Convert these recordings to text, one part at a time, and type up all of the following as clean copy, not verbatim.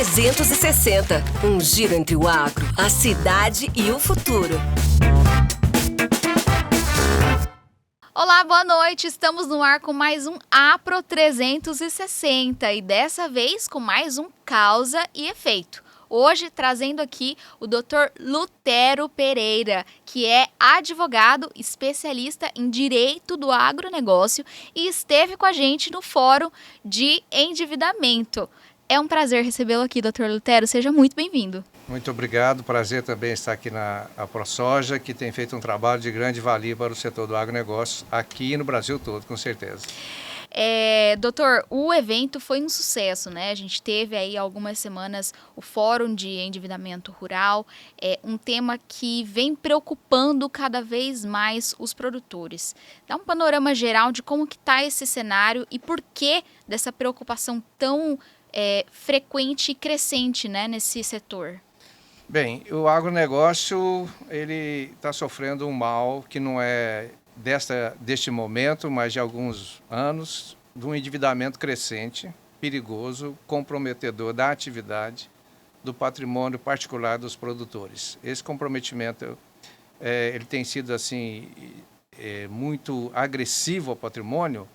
360. Um giro entre o agro, a cidade e o futuro. Olá, boa noite. Estamos no ar com mais um Apro 360 e dessa vez com mais um Causa e Efeito. Hoje trazendo aqui o Dr. Lutero Pereira, que é advogado especialista em direito do agronegócio e esteve com a gente no Fórum de Endividamento. É um prazer recebê-lo aqui, Dr. Lutero. Seja muito bem-vindo. Muito obrigado. Prazer também estar aqui na ProSoja, que tem feito um trabalho de grande valia para o setor do agronegócio aqui no Brasil todo, com certeza. Doutor, o evento foi um sucesso, né? A gente teve aí algumas semanas o Fórum de Endividamento Rural, um tema que vem preocupando cada vez mais os produtores. Dá um panorama geral de como que está esse cenário e por que dessa preocupação tão frequente e crescente, né, nesse setor. Bem, o agronegócio ele está sofrendo um mal que não é deste momento, mas de alguns anos, de um endividamento crescente, perigoso, comprometedor da atividade, do patrimônio particular dos produtores. Esse comprometimento ele tem sido assim muito agressivo ao patrimônio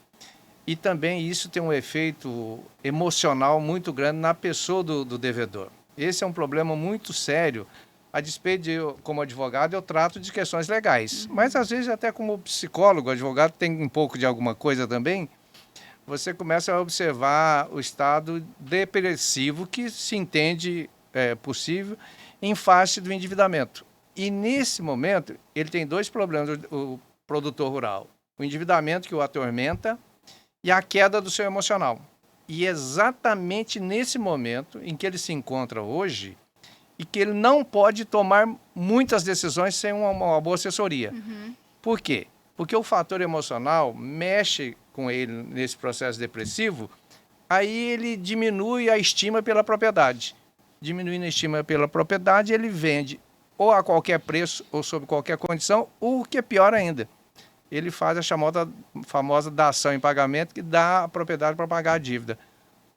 e também isso tem um efeito emocional muito grande na pessoa do devedor. Esse é um problema muito sério. A despeito de, como advogado, eu trato de questões legais. Mas, às vezes, até como psicólogo, advogado tem um pouco de alguma coisa também, você começa a observar o estado depressivo que se entende possível em face do endividamento. E, nesse momento, ele tem dois problemas, o produtor rural. O endividamento que o atormenta e a queda do seu emocional. E exatamente nesse momento em que ele se encontra hoje, e que ele não pode tomar muitas decisões sem uma boa assessoria. Por quê? Porque o fator emocional mexe com ele nesse processo depressivo, aí ele diminui a estima pela propriedade. Diminuindo a estima pela propriedade, ele vende ou a qualquer preço ou sob qualquer condição, ou o que é pior ainda, ele faz a chamada famosa dação em pagamento, que dá a propriedade para pagar a dívida.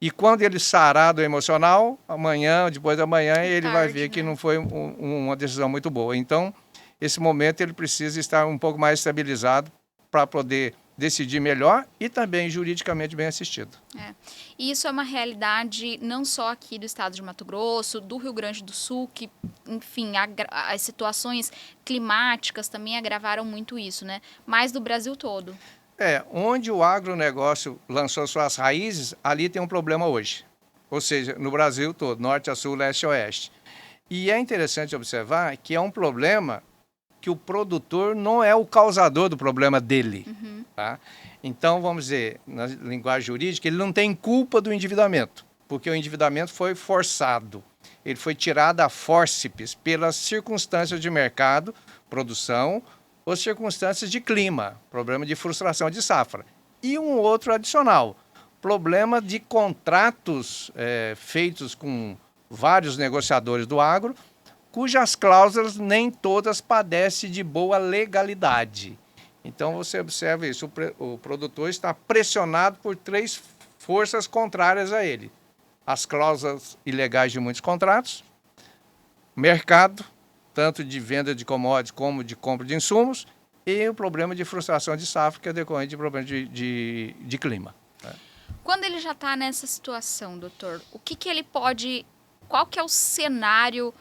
E quando ele sarar do emocional, amanhã, depois da manhã, ele vai ver que não foi uma decisão muito boa. Então, esse momento ele precisa estar um pouco mais estabilizado para poder decidir melhor e também juridicamente bem assistido. E isso é uma realidade não só aqui do estado de Mato Grosso, do Rio Grande do Sul, que, enfim, as situações climáticas também agravaram muito isso, né? Mas do Brasil todo. Onde o agronegócio lançou suas raízes, ali tem um problema hoje. Ou seja, no Brasil todo, norte a sul, leste a oeste. E é interessante observar que é um problema que o produtor não é o causador do problema dele. Tá? Então, vamos dizer, na linguagem jurídica, ele não tem culpa do endividamento, porque o endividamento foi forçado. Ele foi tirado a fórceps pelas circunstâncias de mercado, produção, ou circunstâncias de clima, problema de frustração de safra. E um outro adicional, problema de contratos feitos com vários negociadores do agro, cujas cláusulas nem todas padecem de boa legalidade. Então, você observa isso, o produtor está pressionado por três forças contrárias a ele. As cláusulas ilegais de muitos contratos, mercado, tanto de venda de commodities como de compra de insumos, e o problema de frustração de safra, que é decorrente de problema de clima. Quando ele já está nessa situação, doutor, o que ele pode... Qual que é o cenário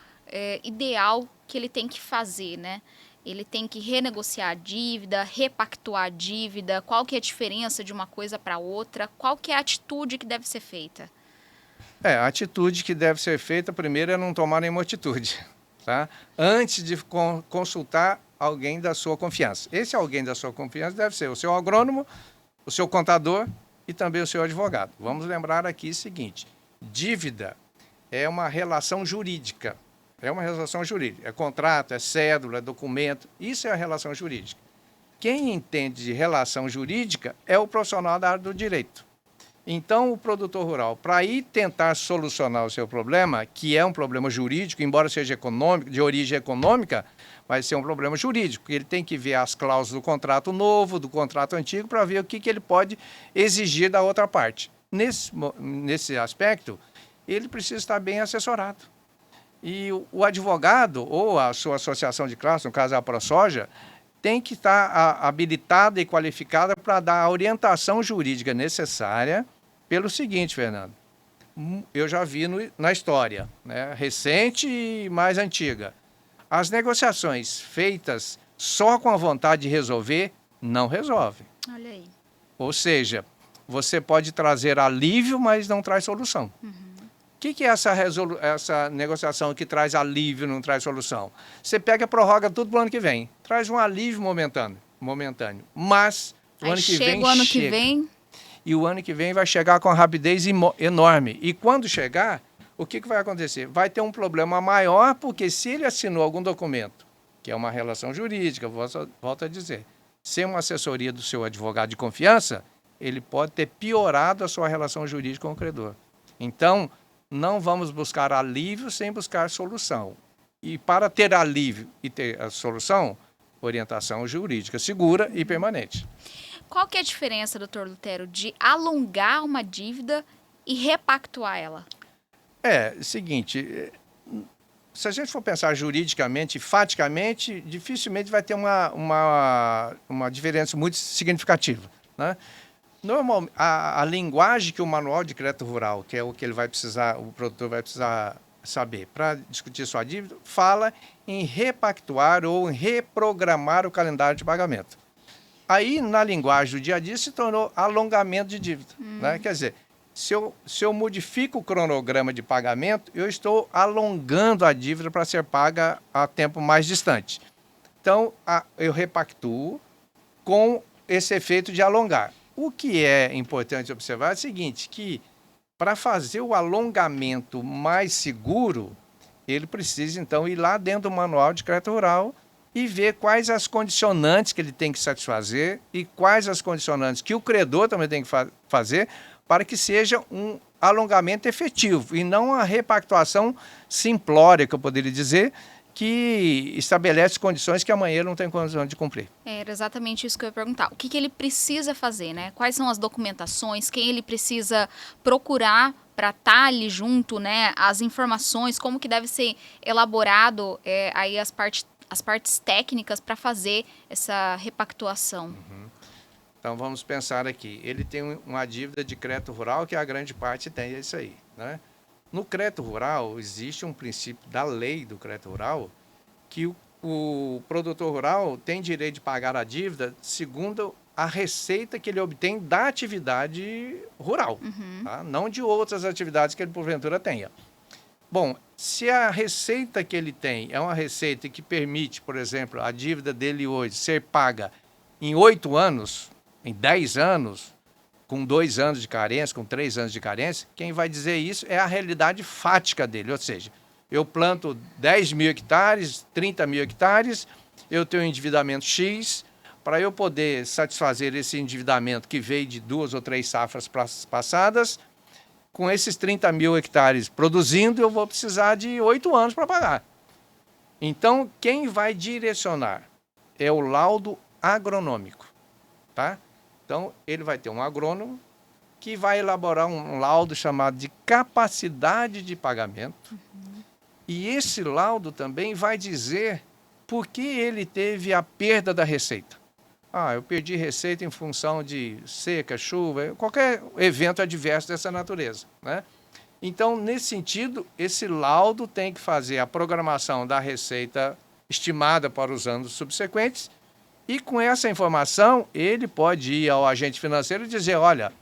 ideal que ele tem que fazer, né? Ele tem que renegociar a dívida, repactuar a dívida, qual que é a diferença de uma coisa para outra, qual que é a atitude que deve ser feita? A atitude que deve ser feita, primeiro, é não tomar nenhuma atitude. Tá? Antes de consultar alguém da sua confiança. Esse alguém da sua confiança deve ser o seu agrônomo, o seu contador e também o seu advogado. Vamos lembrar aqui o seguinte, dívida é uma relação jurídica. É uma relação jurídica. É contrato, é cédula, é documento. Isso é a relação jurídica. Quem entende de relação jurídica é o profissional da área do direito. Então, o produtor rural, para ir tentar solucionar o seu problema, que é um problema jurídico, embora seja econômico, de origem econômica, vai ser um problema jurídico. Ele tem que ver as cláusulas do contrato novo, do contrato antigo, para ver o que ele pode exigir da outra parte. Nesse aspecto, ele precisa estar bem assessorado. E o advogado ou a sua associação de classe, no caso a ProSoja, tem que estar habilitada e qualificada para dar a orientação jurídica necessária pelo seguinte, Fernando. Eu já vi na história, né, recente e mais antiga. As negociações feitas só com a vontade de resolver, não resolvem. Olha aí. Ou seja, você pode trazer alívio, mas não traz solução. O que é essa negociação que traz alívio e não traz solução? Você pega e prorroga tudo para o ano que vem. Traz um alívio momentâneo. Mas o Aí ano que vem chega o ano que chega. vem. E o ano que vem vai chegar com uma rapidez enorme. E quando chegar, o que vai acontecer? Vai ter um problema maior, porque se ele assinou algum documento, que é uma relação jurídica, volto a dizer, sem uma assessoria do seu advogado de confiança, ele pode ter piorado a sua relação jurídica com o credor. Então, não vamos buscar alívio sem buscar solução. E para ter alívio e ter a solução, orientação jurídica segura e permanente. Qual que é a diferença, doutor Lutero, de alongar uma dívida e repactuar ela? Seguinte, se a gente for pensar juridicamente, faticamente, dificilmente vai ter uma diferença muito significativa, né? Normalmente, a linguagem que o manual de crédito rural, que é o que o produtor vai precisar saber para discutir sua dívida, fala em repactuar ou em reprogramar o calendário de pagamento. Aí, na linguagem do dia a dia, se tornou alongamento de dívida, né? Quer dizer, se eu modifico o cronograma de pagamento, eu estou alongando a dívida para ser paga a tempo mais distante. Então, eu repactuo com esse efeito de alongar. O que é importante observar é o seguinte, que para fazer o alongamento mais seguro, ele precisa, então, ir lá dentro do manual de crédito rural e ver quais as condicionantes que ele tem que satisfazer e quais as condicionantes que o credor também tem que fazer para que seja um alongamento efetivo e não a repactuação simplória, que eu poderia dizer, que estabelece condições que amanhã ele não tem condição de cumprir. Era exatamente isso que eu ia perguntar. O que ele precisa fazer, né? Quais são as documentações, quem ele precisa procurar para estar ali junto, né? As informações, como que deve ser elaborado aí as partes técnicas para fazer essa repactuação. Então vamos pensar aqui. Ele tem uma dívida de crédito rural que a grande parte tem, é isso aí, né? No crédito rural, existe um princípio da lei do crédito rural que o produtor rural tem direito de pagar a dívida segundo a receita que ele obtém da atividade rural, tá? Não de outras atividades que ele porventura tenha. Bom, se a receita que ele tem é uma receita que permite, por exemplo, a dívida dele hoje ser paga em 8 anos, em 10 anos, com 2 anos de carência, com 3 anos de carência, quem vai dizer isso é a realidade fática dele. Ou seja, eu planto 10 mil hectares, 30 mil hectares, eu tenho um endividamento X, para eu poder satisfazer esse endividamento que veio de 2 ou 3 safras passadas, com esses 30 mil hectares produzindo, eu vou precisar de 8 anos para pagar. Então, quem vai direcionar é o laudo agronômico, tá? Então, ele vai ter um agrônomo que vai elaborar um laudo chamado de capacidade de pagamento. E esse laudo também vai dizer por que ele teve a perda da receita. Eu perdi receita em função de seca, chuva, qualquer evento adverso dessa natureza, né? Então, nesse sentido, esse laudo tem que fazer a programação da receita estimada para os anos subsequentes. E com essa informação, ele pode ir ao agente financeiro e dizer, olha,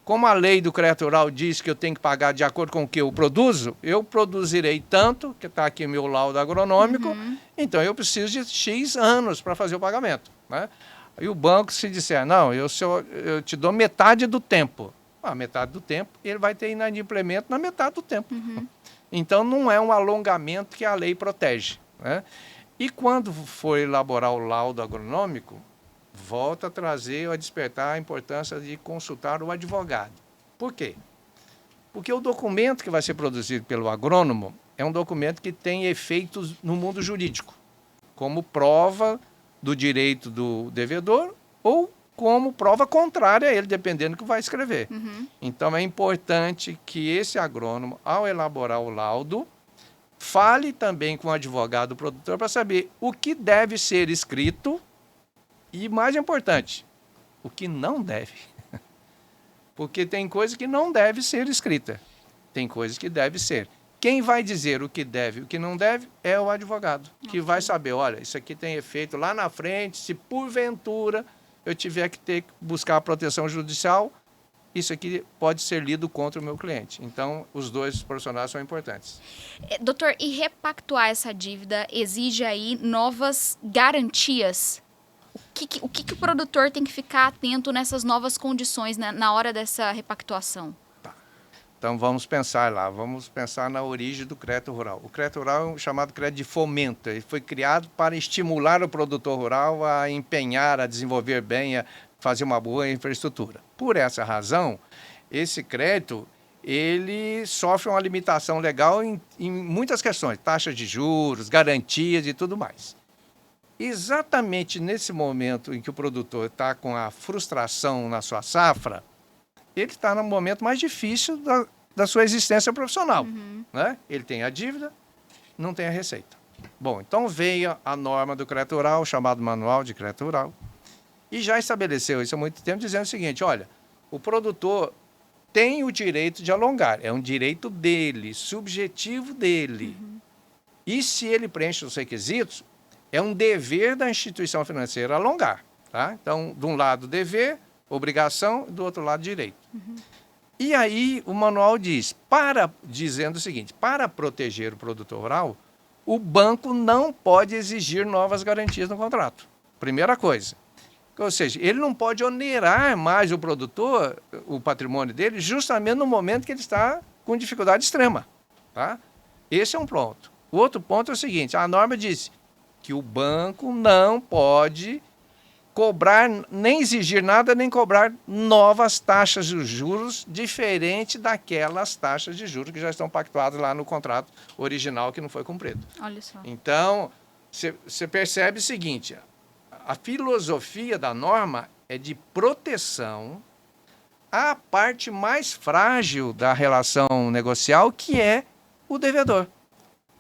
como a lei do crédito rural diz que eu tenho que pagar de acordo com o que eu produzo, eu produzirei tanto, que está aqui meu laudo agronômico, então eu preciso de X anos para fazer o pagamento, né? E o banco, se disser, não, eu te dou metade do tempo. Metade do tempo, ele vai ter inadimplemento na metade do tempo. Então, não é um alongamento que a lei protege, né? E quando for elaborar o laudo agronômico, volta a trazer, a despertar a importância de consultar o advogado. Por quê? Porque o documento que vai ser produzido pelo agrônomo é um documento que tem efeitos no mundo jurídico, como prova do direito do devedor ou como prova contrária a ele, dependendo do que vai escrever. Uhum. Então, é importante que esse agrônomo, ao elaborar o laudo, fale também com o advogado do produtor para saber o que deve ser escrito e, mais importante, o que não deve. Porque tem coisa que não deve ser escrita, tem coisas que deve ser. Quem vai dizer o que deve e o que não deve é o advogado, que vai saber, olha, isso aqui tem efeito lá na frente, se porventura eu tiver que buscar a proteção judicial, isso aqui pode ser lido contra o meu cliente. Então, os dois profissionais são importantes. Doutor, e repactuar essa dívida exige aí novas garantias? O que o produtor tem que ficar atento nessas novas condições, né, na hora dessa repactuação? Então, vamos pensar lá, vamos pensar na origem do crédito rural. O crédito rural é um chamado crédito de fomento. Ele foi criado para estimular o produtor rural a empenhar, a desenvolver bem, a fazer uma boa infraestrutura. Por essa razão, esse crédito, ele sofre uma limitação legal em muitas questões, taxas de juros, garantias e tudo mais. Exatamente nesse momento em que o produtor está com a frustração na sua safra, ele está no momento mais difícil da sua existência profissional. Né? Ele tem a dívida, não tem a receita. Bom, então veio a norma do crédito rural, chamado Manual de Crédito Rural, e já estabeleceu isso há muito tempo, dizendo o seguinte, olha, o produtor tem o direito de alongar, é um direito dele, subjetivo dele. E se ele preenche os requisitos, é um dever da instituição financeira alongar. Tá? Então, de um lado, dever, obrigação, do outro lado, direito. E aí o manual diz, dizendo o seguinte, para proteger o produtor rural, o banco não pode exigir novas garantias no contrato. Primeira coisa. Ou seja, ele não pode onerar mais o produtor, o patrimônio dele, justamente no momento que ele está com dificuldade extrema. Tá? Esse é um ponto. O outro ponto é o seguinte, a norma diz que o banco não pode cobrar, nem exigir nada, nem cobrar novas taxas de juros diferente daquelas taxas de juros que já estão pactuadas lá no contrato original que não foi cumprido. Olha só. Então, você percebe o seguinte, a filosofia da norma é de proteção à parte mais frágil da relação negocial, que é o devedor.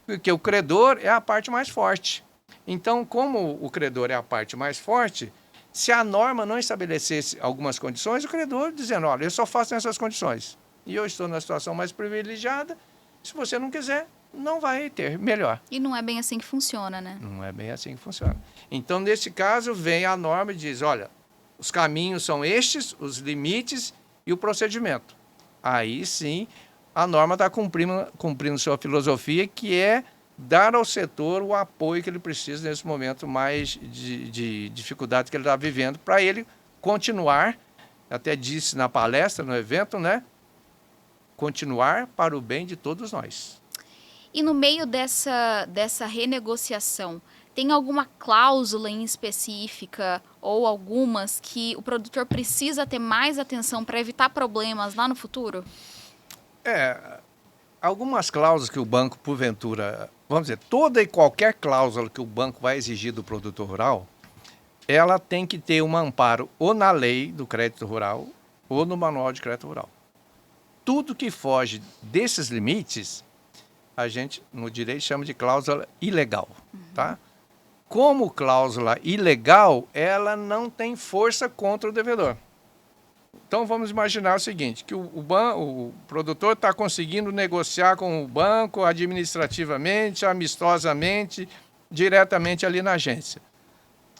Porque o credor é a parte mais forte. Então, como o credor é a parte mais forte, se a norma não estabelecesse algumas condições, o credor dizendo, olha, eu só faço nessas condições. E eu estou na situação mais privilegiada, se você não quiser, não vai ter, melhor. E não é bem assim que funciona, né? Não é bem assim que funciona. Então, nesse caso, vem a norma e diz, olha, os caminhos são estes, os limites e o procedimento. Aí sim, a norma está cumprindo sua filosofia, que é dar ao setor o apoio que ele precisa nesse momento mais de dificuldade que ele está vivendo, para ele continuar, até disse na palestra, no evento, né? Continuar para o bem de todos nós. E no meio dessa renegociação, tem alguma cláusula em específica ou algumas que o produtor precisa ter mais atenção para evitar problemas lá no futuro? Algumas cláusulas que o banco, porventura, vamos dizer, toda e qualquer cláusula que o banco vai exigir do produtor rural, ela tem que ter um amparo ou na lei do crédito rural ou no manual de crédito rural. Tudo que foge desses limites, a gente, no direito, chama de cláusula ilegal. Tá? Como cláusula ilegal, ela não tem força contra o devedor. Então, vamos imaginar o seguinte, que o produtor está conseguindo negociar com o banco administrativamente, amistosamente, diretamente ali na agência.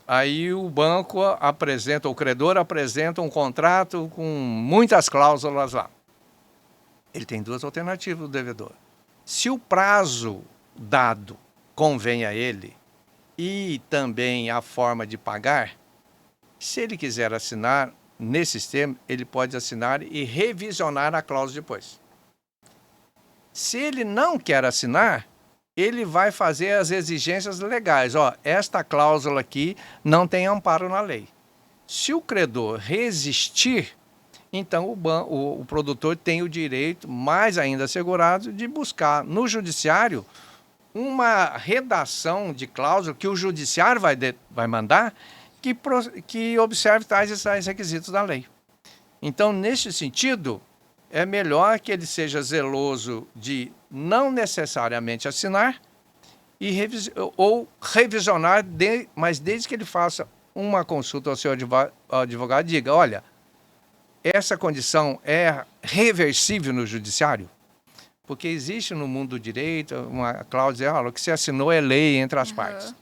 Aí o banco apresenta, o credor apresenta um contrato com muitas cláusulas lá. Ele tem duas alternativas do devedor. Se o prazo dado convém a ele e também a forma de pagar, se ele quiser assinar nesse sistema, ele pode assinar e revisionar a cláusula depois. Se ele não quer assinar, ele vai fazer as exigências legais. Ó, esta cláusula aqui não tem amparo na lei. Se o credor resistir, então o produtor tem o direito, mais ainda assegurado, de buscar no judiciário uma redação de cláusula que o judiciário vai mandar, que observe tais e tais requisitos da lei. Então, neste sentido, é melhor que ele seja zeloso de não necessariamente assinar ou revisionar, mas desde que ele faça uma consulta ao seu advogado e diga, olha, essa condição é reversível no judiciário? Porque existe no mundo do direito uma cláusula, o que se assinou é lei entre as partes.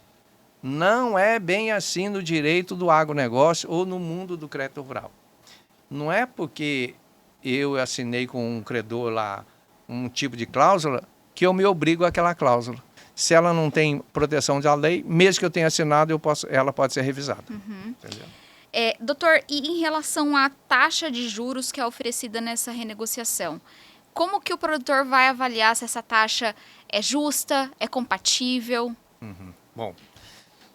Não é bem assim no direito do agronegócio ou no mundo do crédito rural. Não é porque eu assinei com um credor lá um tipo de cláusula que eu me obrigo àquela cláusula. Se ela não tem proteção da lei, mesmo que eu tenha assinado, ela pode ser revisada. Entendeu? Doutor, e em relação à taxa de juros que é oferecida nessa renegociação, como que o produtor vai avaliar se essa taxa é justa, é compatível? Bom,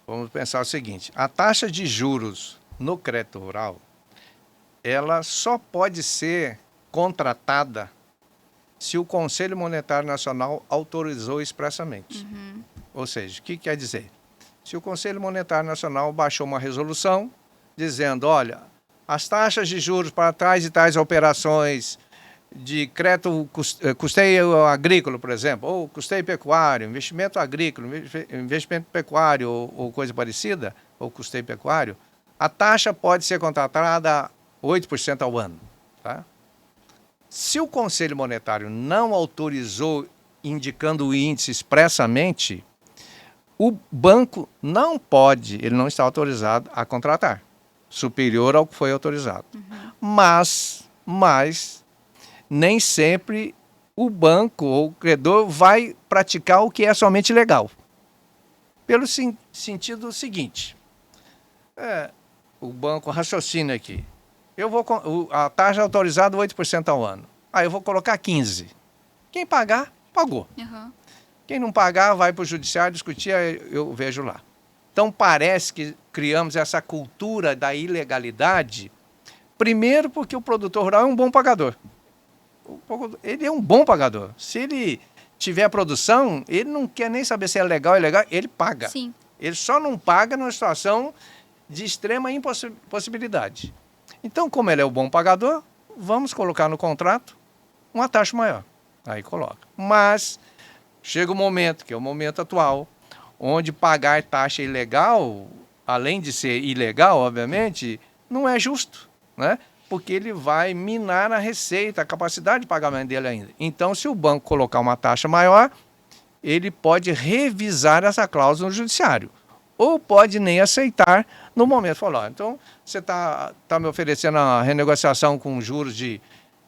vamos pensar o seguinte, a taxa de juros no crédito rural, ela só pode ser contratada se o Conselho Monetário Nacional autorizou expressamente. Ou seja, o que quer dizer? Se o Conselho Monetário Nacional baixou uma resolução dizendo, olha, as taxas de juros para tais e tais operações de crédito custeio agrícola, por exemplo, ou custeio pecuário, investimento agrícola, investimento pecuário ou coisa parecida, ou custeio pecuário, a taxa pode ser contratada a 8% ao ano. Tá? Se o Conselho Monetário não autorizou, indicando o índice expressamente, o banco não pode, ele não está autorizado a contratar, superior ao que foi autorizado. Mas nem sempre o banco ou o credor vai praticar o que é somente legal. Pelo sentido seguinte, o banco raciocina aqui, a taxa é autorizada 8% ao ano, aí eu vou colocar 15%. Quem pagar, pagou. Quem não pagar, vai para o judiciário discutir, eu vejo lá. Então, parece que criamos essa cultura da ilegalidade, primeiro porque o produtor rural é um bom pagador. Ele é um bom pagador. Se ele tiver produção, ele não quer nem saber se é legal ou ilegal, ele paga. Sim. Ele só não paga numa situação de extrema impossibilidade. Então, como ele é o bom pagador, vamos colocar no contrato uma taxa maior. Aí coloca. Mas chega o momento, que é o momento atual, onde pagar taxa ilegal, além de ser ilegal, obviamente, não é justo, né? Porque ele vai minar a receita, a capacidade de pagamento dele ainda. Então, se o banco colocar uma taxa maior, ele pode revisar essa cláusula no judiciário. Ou pode nem aceitar no momento. Falar, então, você está me oferecendo a renegociação com juros de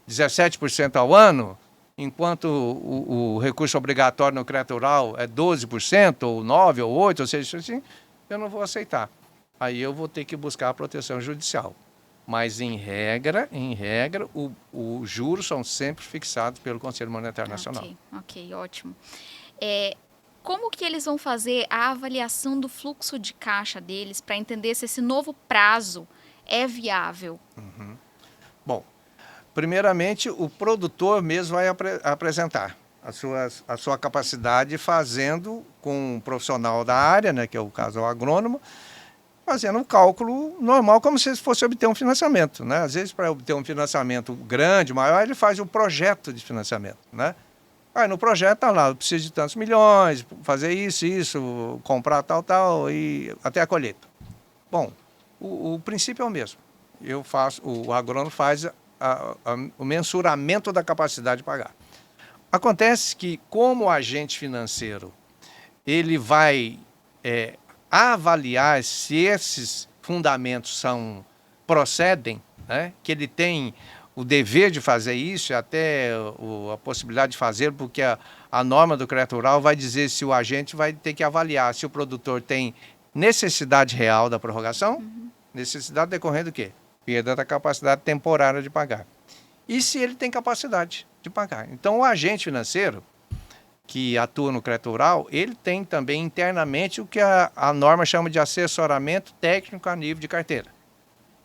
17% ao ano, enquanto o recurso obrigatório no crédito rural é 12%, ou 9%, ou 8%, ou seja, assim, eu não vou aceitar. Aí eu vou ter que buscar a proteção judicial. Mas, em regra, os juros são sempre fixados pelo Conselho Monetário Nacional. Ok, ótimo. Como que eles vão fazer a avaliação do fluxo de caixa deles para entender se esse novo prazo é viável? Bom, primeiramente, o produtor mesmo vai apresentar a sua capacidade fazendo com um profissional da área, né, que é o caso do agrônomo, fazendo um cálculo normal, como se fosse obter um financiamento, né? Às vezes, para obter um financiamento grande, maior, ele faz um projeto de financiamento, né? Aí no projeto está lá, eu preciso de tantos milhões, fazer isso, comprar tal, e até a colheita. Bom, o princípio é o mesmo. O agrônomo faz o mensuramento da capacidade de pagar. Acontece que, como agente financeiro, ele vai avaliar se esses fundamentos procedem, né? Que ele tem o dever de fazer isso, até a possibilidade de fazer, porque a norma do crédito rural vai dizer se o agente vai ter que avaliar se o produtor tem necessidade real da prorrogação, necessidade decorrendo do quê? Perda da capacidade temporária de pagar. E se ele tem capacidade de pagar. Então, o agente financeiro que atua no crédito rural, ele tem também internamente o que a norma chama de assessoramento técnico a nível de carteira.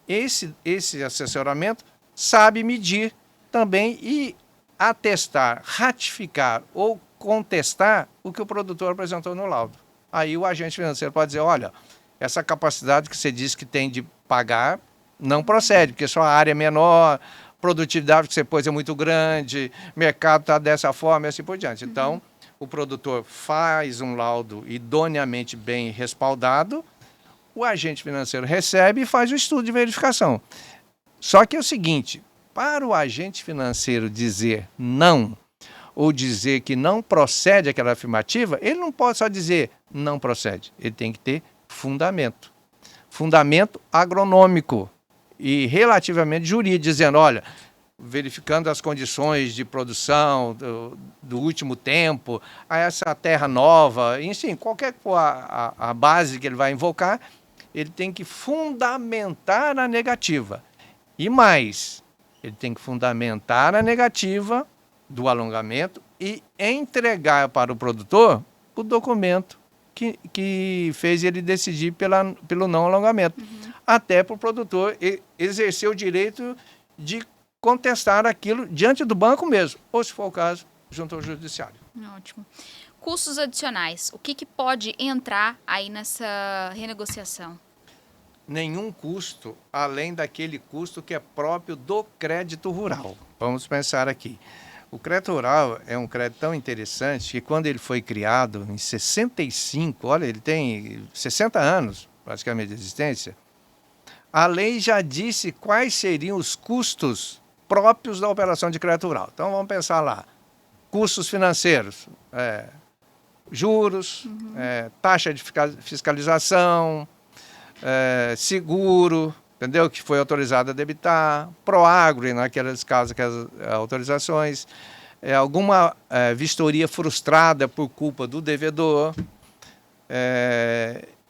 Esse assessoramento sabe medir também e atestar, ratificar ou contestar o que o produtor apresentou no laudo. Aí o agente financeiro pode dizer, olha, essa capacidade que você diz que tem de pagar não procede, porque sua área é menor, produtividade que você pôs é muito grande, mercado está dessa forma e assim por diante. Então, o produtor faz um laudo idoneamente bem respaldado, o agente financeiro recebe e faz o estudo de verificação. Só que é o seguinte, para o agente financeiro dizer não, ou dizer que não procede aquela afirmativa, ele não pode só dizer não procede, ele tem que ter fundamento. Fundamento agronômico e relativamente jurídico, dizendo, olha, verificando as condições de produção do último tempo, a essa terra nova, enfim, qualquer a base que ele vai invocar, ele tem que fundamentar a negativa. E mais, ele tem que fundamentar a negativa do alongamento e entregar para o produtor o documento que fez ele decidir pelo não alongamento. Até para o produtor exercer o direito de contestar aquilo diante do banco mesmo, ou, se for o caso, junto ao judiciário. Ótimo. Custos adicionais, o que pode entrar aí nessa renegociação? Nenhum custo além daquele custo que é próprio do crédito rural. Vamos pensar aqui. O crédito rural é um crédito tão interessante que quando ele foi criado em 65, olha, ele tem 60 anos praticamente de existência, a lei já disse quais seriam os custos próprios da operação de crédito rural. Então vamos pensar lá, custos financeiros, juros, taxa de fiscalização, seguro, entendeu? Que foi autorizado a debitar, Proagro, naqueles casos, aquelas autorizações, alguma vistoria frustrada por culpa do devedor,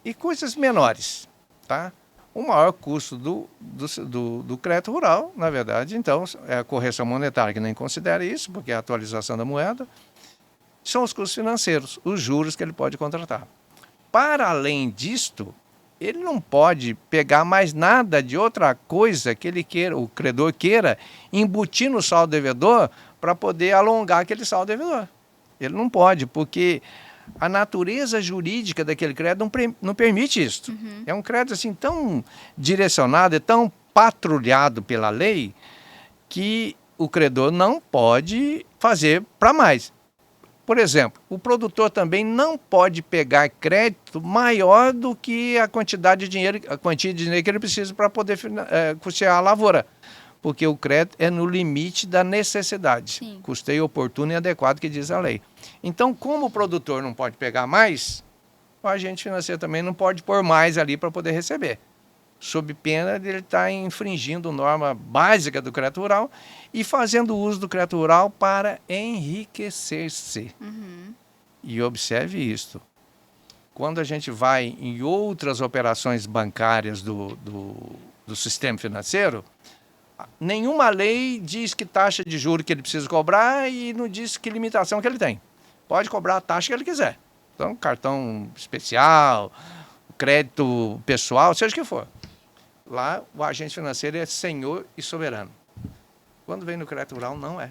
e coisas menores, tá? O maior custo do crédito rural, na verdade, então, é a correção monetária, que nem considera isso, porque é a atualização da moeda, são os custos financeiros, os juros que ele pode contratar. Para além disto, ele não pode pegar mais nada de outra coisa que ele queira, o credor queira, embutir no saldo devedor para poder alongar aquele saldo devedor. Ele não pode, porque a natureza jurídica daquele crédito não permite isso. É um crédito assim tão direcionado, é tão patrulhado pela lei, que o credor não pode fazer para mais. Por exemplo, o produtor também não pode pegar crédito maior do que a quantidade de dinheiro, a quantia de dinheiro que ele precisa para poder custear a lavoura. Porque o crédito é no limite da necessidade. Sim. Custeio oportuno e adequado, que diz a lei. Então, como o produtor não pode pegar mais, o agente financeiro também não pode pôr mais ali para poder receber. Sob pena de ele estar infringindo norma básica do crédito rural e fazendo uso do crédito rural para enriquecer-se. E observe isto. Quando a gente vai em outras operações bancárias do sistema financeiro, nenhuma lei diz que taxa de juros que ele precisa cobrar e não diz que limitação que ele tem. Pode cobrar a taxa que ele quiser. Então, cartão especial, crédito pessoal, seja o que for. Lá, o agente financeiro é senhor e soberano. Quando vem no crédito rural, não é.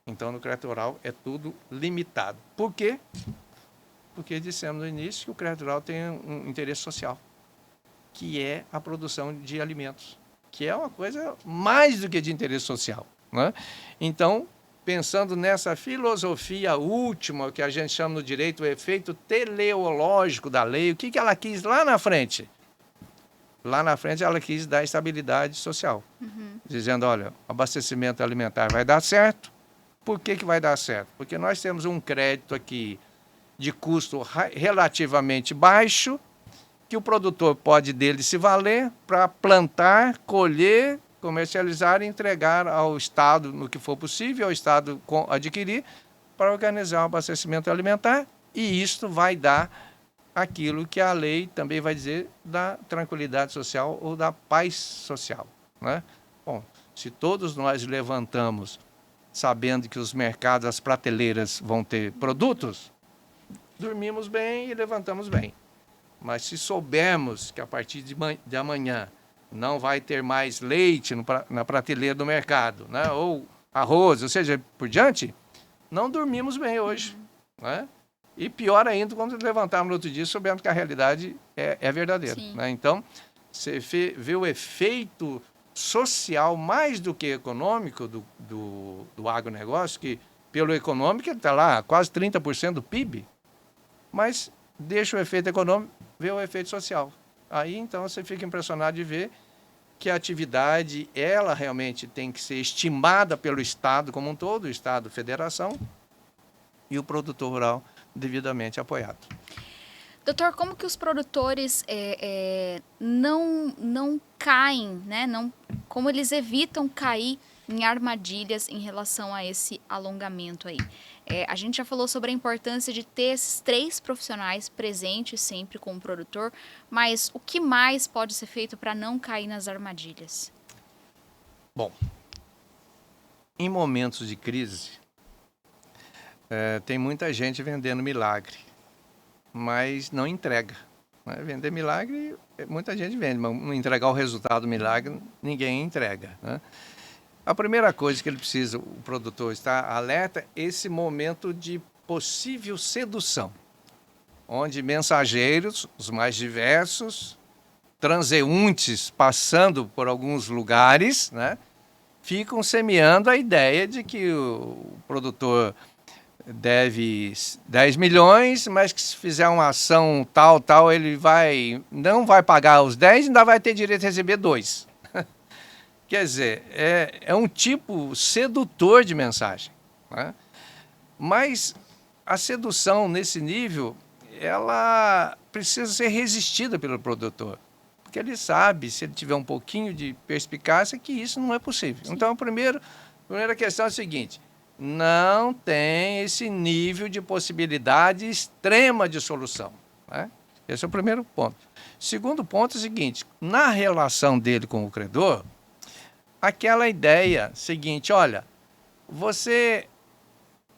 Então, no crédito rural é tudo limitado. Por quê? Porque dissemos no início que o crédito rural tem um interesse social, que é a produção de alimentos, que é uma coisa mais do que de interesse social, né? Então, pensando nessa filosofia última, que a gente chama no direito o efeito teleológico da lei, o que ela quis lá na frente? Lá na frente ela quis dar estabilidade social, dizendo, olha, abastecimento alimentar vai dar certo. Por que vai dar certo? Porque nós temos um crédito aqui de custo relativamente baixo, que o produtor pode dele se valer para plantar, colher, comercializar e entregar ao Estado, no que for possível, ao Estado adquirir, para organizar o abastecimento alimentar, e isto vai dar aquilo que a lei também vai dizer da tranquilidade social ou da paz social, né? Bom, se todos nós levantamos sabendo que os mercados, as prateleiras vão ter produtos, dormimos bem e levantamos bem. Mas se soubermos que a partir de amanhã não vai ter mais leite na prateleira do mercado, né? Ou arroz, ou seja, por diante, não dormimos bem hoje, né? E pior ainda quando levantarmos no outro dia sabendo que a realidade é verdadeira. Né? Então, você vê o efeito social mais do que econômico do agronegócio, que pelo econômico ele está lá quase 30% do PIB, mas deixa o efeito econômico, vê o efeito social. Aí então você fica impressionado de ver que a atividade, ela realmente tem que ser estimada pelo Estado como um todo, o Estado, Federação, e o produtor rural devidamente apoiado. Doutor, como que os produtores não caem, né? Como eles evitam cair em armadilhas em relação a esse alongamento aí? A gente já falou sobre a importância de ter esses 3 profissionais presentes sempre com o produtor, mas o que mais pode ser feito para não cair nas armadilhas? Bom, em momentos de crise, tem muita gente vendendo milagre, mas não entrega. Né? Vender milagre, muita gente vende, mas não entregar o resultado do milagre, ninguém entrega. Né? A primeira coisa que ele precisa, o produtor estar alerta, é esse momento de possível sedução, onde mensageiros, os mais diversos, transeuntes passando por alguns lugares, né, ficam semeando a ideia de que o produtor deve 10 milhões, mas que se fizer uma ação tal, ele não vai pagar os 10, ainda vai ter direito a receber 2. Quer dizer, é um tipo sedutor de mensagem. Né? Mas a sedução nesse nível, ela precisa ser resistida pelo produtor. Porque ele sabe, se ele tiver um pouquinho de perspicácia, que isso não é possível. Sim. Então, a primeira questão é a seguinte: não tem esse nível de possibilidade extrema de solução. Né? Esse é o primeiro ponto. Segundo ponto é o seguinte: na relação dele com o credor, aquela ideia seguinte: olha, você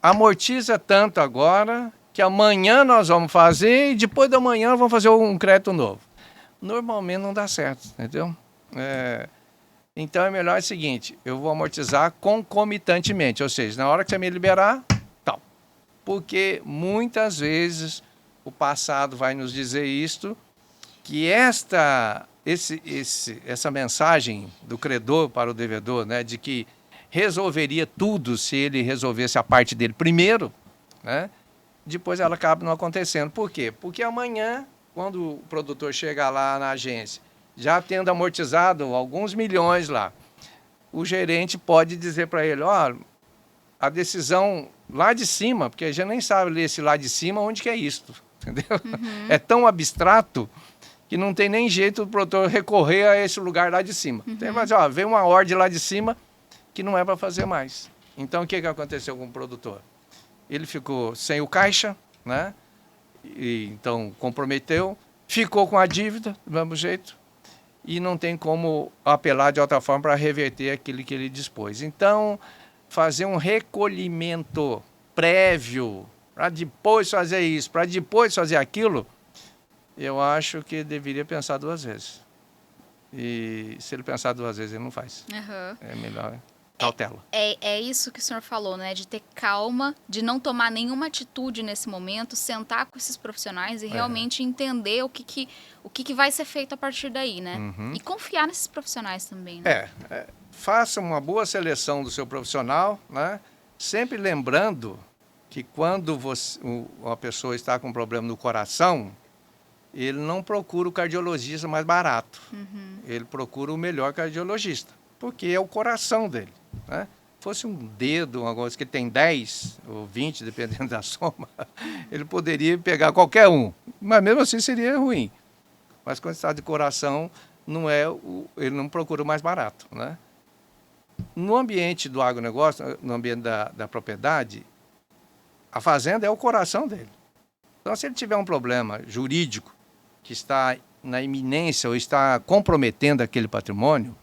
amortiza tanto agora que amanhã nós vamos fazer e depois da manhã vamos fazer um crédito novo. Normalmente não dá certo, entendeu? Então é melhor o seguinte: eu vou amortizar concomitantemente, ou seja, na hora que você me liberar, tal. Porque muitas vezes o passado vai nos dizer isto, que essa mensagem do credor para o devedor, né, de que resolveria tudo se ele resolvesse a parte dele primeiro, né, depois ela acaba não acontecendo. Por quê? Porque amanhã, quando o produtor chegar lá na agência, já tendo amortizado alguns milhões lá, o gerente pode dizer para ele: ó, a decisão lá de cima, porque a gente nem sabe ler esse lá de cima, onde que é isto, entendeu? Uhum. É tão abstrato que não tem nem jeito do produtor recorrer a esse lugar lá de cima. Uhum. Então, mas, ó, veio uma ordem lá de cima que não é para fazer mais. Então, o que aconteceu com o produtor? Ele ficou sem o caixa, né? Então comprometeu, ficou com a dívida do mesmo jeito e não tem como apelar de outra forma para reverter aquilo que ele dispôs. Então, fazer um recolhimento prévio para depois fazer isso, para depois fazer aquilo, eu acho que deveria pensar 2 vezes. E se ele pensar 2 vezes, ele não faz. Uhum. É melhor cautela. É isso que o senhor falou, né? De ter calma, de não tomar nenhuma atitude nesse momento, sentar com esses profissionais e realmente entender o que vai ser feito a partir daí, né? Uhum. E confiar nesses profissionais também, né? Faça uma boa seleção do seu profissional, né? Sempre lembrando que quando uma pessoa está com um problema no coração, ele não procura o cardiologista mais barato. Uhum. Ele procura o melhor cardiologista, porque é o coração dele. Né? Fosse um dedo, uma coisa que tem 10 ou 20, dependendo da soma, ele poderia pegar qualquer um, mas mesmo assim seria ruim. Mas quando está de coração, ele não procura o mais barato. Né? No ambiente do agronegócio, no ambiente da propriedade, a fazenda é o coração dele. Então, se ele tiver um problema jurídico que está na iminência ou está comprometendo aquele patrimônio,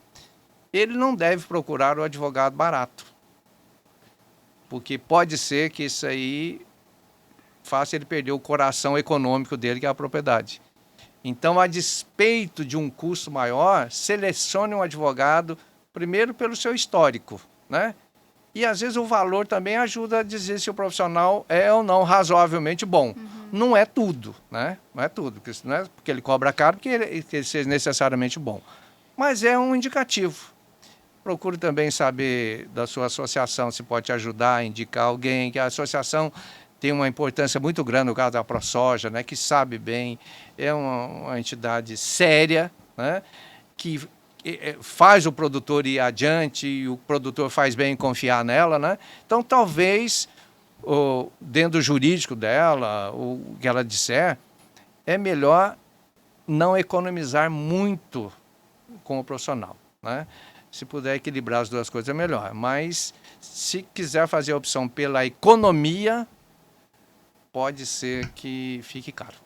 ele não deve procurar o advogado barato, porque pode ser que isso aí faça ele perder o coração econômico dele, que é a propriedade. Então, a despeito de um custo maior, selecione um advogado, primeiro pelo seu histórico, né? E às vezes o valor também ajuda a dizer se o profissional é ou não razoavelmente bom. Não é tudo, né? Não é tudo, não é porque ele cobra caro que ele seja necessariamente bom. Mas é um indicativo. Procure também saber da sua associação se pode te ajudar a indicar alguém, que a associação tem uma importância muito grande no caso da ProSoja, né? Que sabe bem, é uma entidade séria, né? Que faz o produtor ir adiante e o produtor faz bem em confiar nela, né? Então, talvez, dentro do jurídico dela, o que ela disser, é melhor não economizar muito com o profissional, né? Se puder equilibrar as duas coisas, é melhor. Mas, se quiser fazer a opção pela economia, pode ser que fique caro.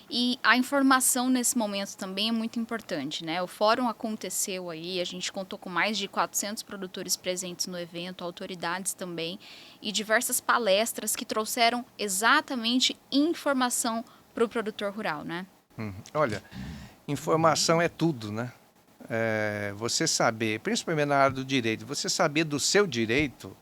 E a informação nesse momento também é muito importante, né? O fórum aconteceu aí, a gente contou com mais de 400 produtores presentes no evento, autoridades também, e diversas palestras que trouxeram exatamente informação para o produtor rural, né? Olha, informação é tudo, né? Você saber, principalmente na área do direito, você saber do seu direito,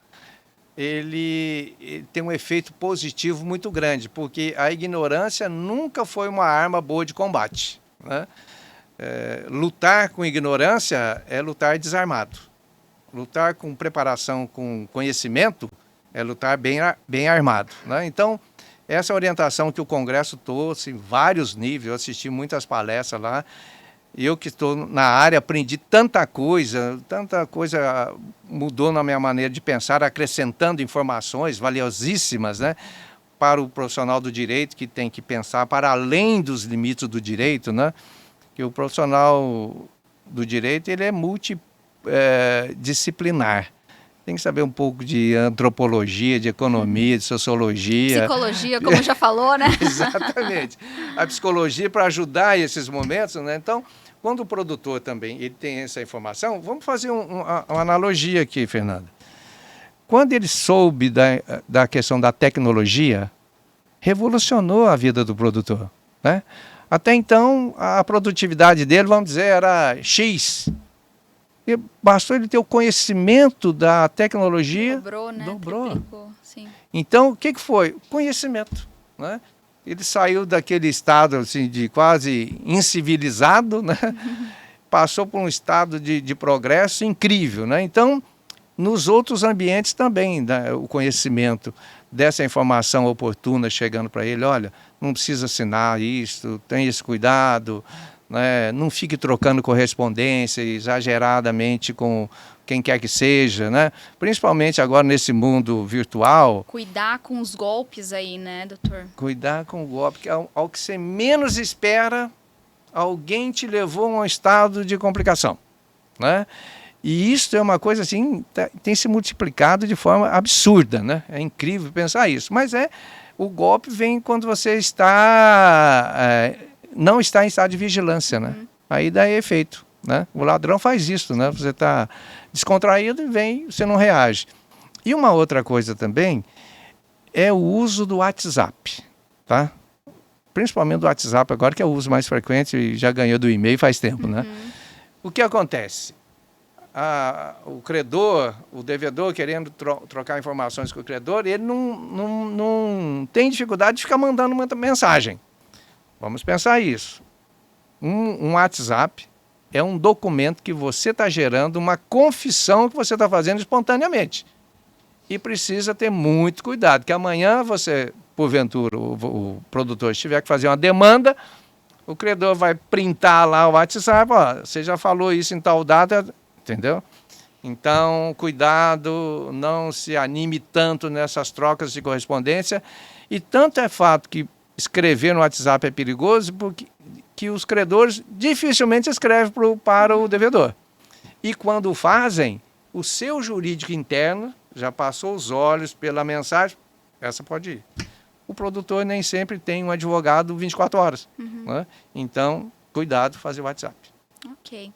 ele tem um efeito positivo muito grande, porque a ignorância nunca foi uma arma boa de combate, né? Lutar com ignorância é lutar desarmado. Lutar com preparação, com conhecimento, é lutar bem armado, né? Então, essa orientação que o Congresso trouxe em vários níveis, eu assisti muitas palestras lá, eu que estou na área aprendi tanta coisa mudou na minha maneira de pensar, acrescentando informações valiosíssimas, né, para o profissional do direito, que tem que pensar para além dos limites do direito, né, que o profissional do direito ele é multidisciplinar. Tem que saber um pouco de antropologia, de economia, de sociologia. Psicologia, como já falou, né? Exatamente. A psicologia para ajudar esses momentos, né? Então, quando o produtor também ele tem essa informação, vamos fazer uma analogia aqui, Fernanda. Quando ele soube da questão da tecnologia, revolucionou a vida do produtor, né? Até então, a produtividade dele, vamos dizer, era X. E bastou ele ter o conhecimento da tecnologia. Dobrou, né? Dobrou. Triplicou, sim. Então, o que foi? Conhecimento, né? Ele saiu daquele estado assim, de quase incivilizado, né? Passou por um estado de progresso incrível, né? Então, nos outros ambientes também, né, o conhecimento dessa informação oportuna chegando para ele, olha, não precisa assinar isso, tenha esse cuidado, né? Não fique trocando correspondência exageradamente com quem quer que seja, né? Principalmente agora nesse mundo virtual. Cuidar com os golpes aí, né, doutor? Cuidar com o golpe, que ao que você menos espera, alguém te levou a um estado de complicação, né? E isso é uma coisa assim, tem se multiplicado de forma absurda, né? É incrível pensar isso, mas o golpe vem quando você não está em estado de vigilância, né? Aí dá efeito, né? O ladrão faz isso, né? Você está descontraído e vem, você não reage. E uma outra coisa também é o uso do WhatsApp, tá? Principalmente do WhatsApp agora, que é o uso mais frequente e já ganhou do e-mail faz tempo, né? O que acontece? O credor, o devedor querendo trocar informações com o credor, ele não tem dificuldade de ficar mandando uma mensagem. Vamos pensar isso. Um WhatsApp é um documento que você está gerando, uma confissão que você está fazendo espontaneamente. E precisa ter muito cuidado, que amanhã você, porventura, o produtor tiver que fazer uma demanda, o credor vai printar lá o WhatsApp, ó, você já falou isso em tal data, entendeu? Então, cuidado, não se anime tanto nessas trocas de correspondência. E tanto é fato que escrever no WhatsApp é perigoso, porque que os credores dificilmente escrevem para o devedor. E quando fazem, o seu jurídico interno já passou os olhos pela mensagem, essa pode ir. O produtor nem sempre tem um advogado 24 horas. Né? Então, cuidado, fazer o WhatsApp. Ok.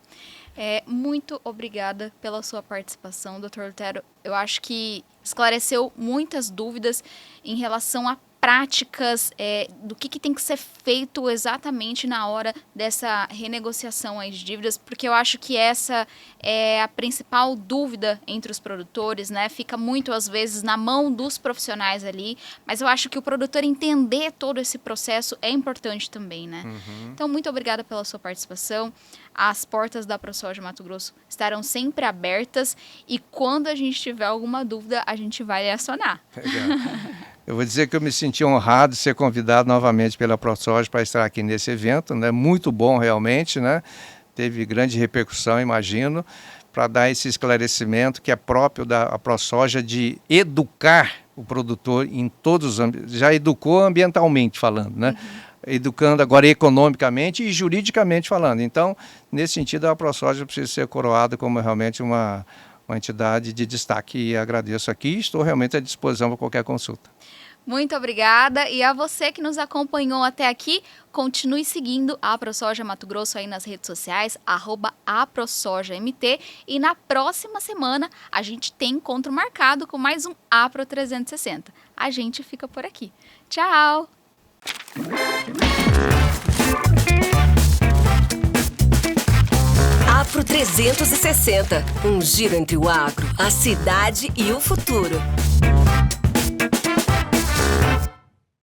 Muito obrigada pela sua participação, doutor Lutero. Eu acho que esclareceu muitas dúvidas em relação à práticas do que tem que ser feito exatamente na hora dessa renegociação aí de dívidas, porque eu acho que essa é a principal dúvida entre os produtores, né? Fica muito, às vezes, na mão dos profissionais ali, mas eu acho que o produtor entender todo esse processo é importante também, né? Então, muito obrigada pela sua participação. As portas da ProSoja Mato Grosso estarão sempre abertas e quando a gente tiver alguma dúvida, a gente vai lhe acionar. Legal. Eu vou dizer que eu me senti honrado de ser convidado novamente pela ProSoja para estar aqui nesse evento, né? Muito bom realmente, né? Teve grande repercussão, imagino, para dar esse esclarecimento que é próprio da ProSoja de educar o produtor em todos os ambientes. Já educou ambientalmente falando, né? Educando agora economicamente e juridicamente falando. Então, nesse sentido, a ProSoja precisa ser coroada como realmente uma entidade de destaque. E agradeço aqui, estou realmente à disposição para qualquer consulta. Muito obrigada. E a você que nos acompanhou até aqui, continue seguindo a ProSoja Mato Grosso aí nas redes sociais, @AproSojaMT. E na próxima semana a gente tem encontro marcado com mais um Apro 360. A gente fica por aqui. Tchau! Apro 360, um giro entre o agro, a cidade e o futuro.